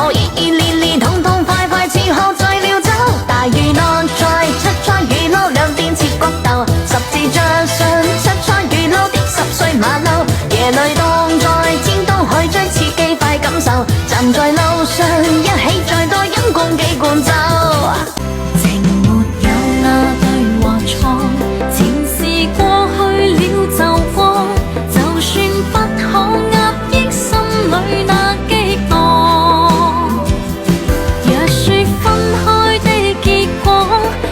我熱熱烈烈，痛痛快快，似喝醉了酒。大魚浪在七彩魚撈，兩邊切角豆，十字架上七彩魚撈的10歲馬騮，夜裏當在尖東海追刺激快感受，站在路上一起再多飲共幾罐酒。情沒有那對或錯，前事過去了就過，就算不可壓抑心裏那激盪。若說分開的結果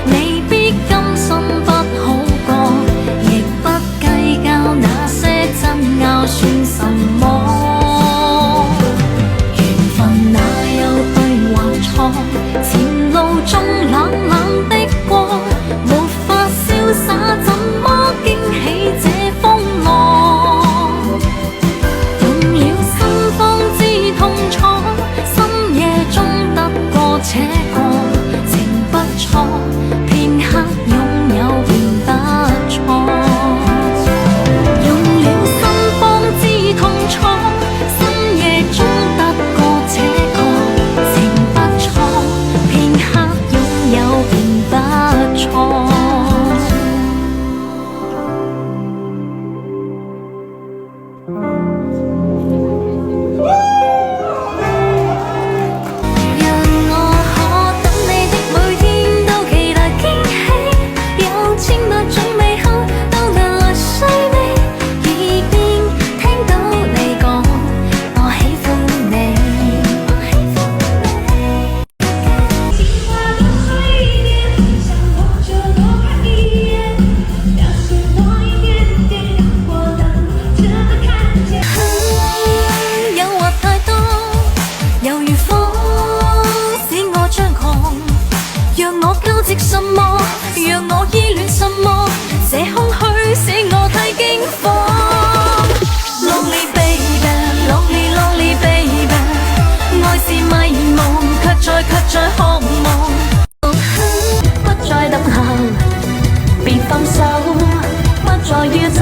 未必甘心不好過，亦不計較那些爭拗算什麼。緣分哪有對或錯，前路中冷冷的過，沒法瀟灑怎麼驚起這風浪。用了心方知痛楚，深夜中得過且過，情不錯，片刻擁有便不錯。用了心方知痛楚，深夜中得過且過，情不錯，片刻擁有便不錯。讓我可等你的每天都期待驚喜，有千百種美好都能來須你，耳邊聽到你講我喜歡你。情话流水一点，想我就多看一眼，了解我一点点，让我能真的看见。誘惑太多，猶如風使我張狂，讓我交織什麼，讓我依戀什麼，這空虛使我太驚慌。Lonely baby, lonely lonely baby，愛是迷茫，卻在渴望。不再等候，別放手，不再要走。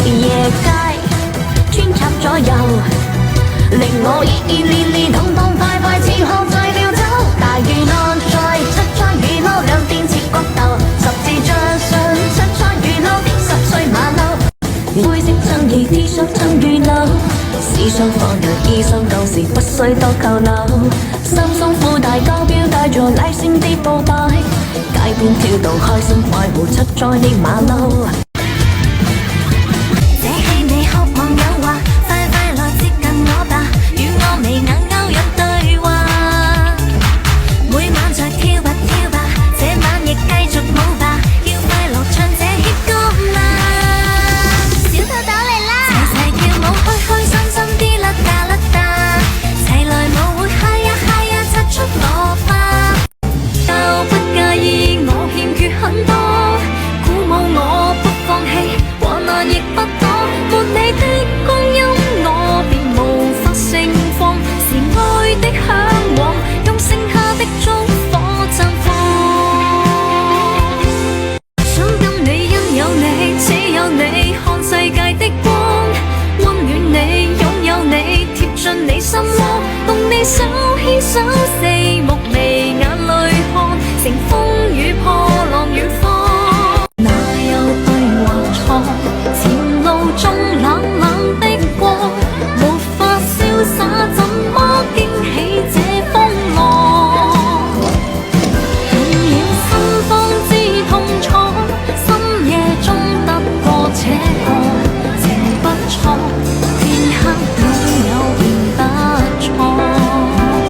夜街穿插左右，令我熱熱烈烈，痛痛快快，似喝醉了酒。大魚浪在七彩魚撈，兩邊切角豆，十字架上七彩魚撈的10歲馬騮，灰色襯衣 T 恤襯雨褸，時尚放入衣裳舊時不需多扣留，三鬆褲大高標帶着拉線的布袋，街邊跳動開心快活七彩的馬騮。這氣味渴望誘惑，快快來接近我吧，與我眉眼勾入對話。每晚在跳吧跳吧，這晚亦繼續舞吧，要快樂唱這 hit 歌嘛。小豆豆嚟啦，齊跳舞開開心心啲甩哒甩哒，齊來舞會嗨呀嗨呀，擦出火花。都不介意我欠缺很多，鼓舞我不放棄，患難亦不躲，沒你的光陰我便無法盛放，是愛的向往，用剩下的燭火綻放。想跟你因有你，只有你看世界的光，溫暖你，擁有你，貼近你心窩，共你手牽手。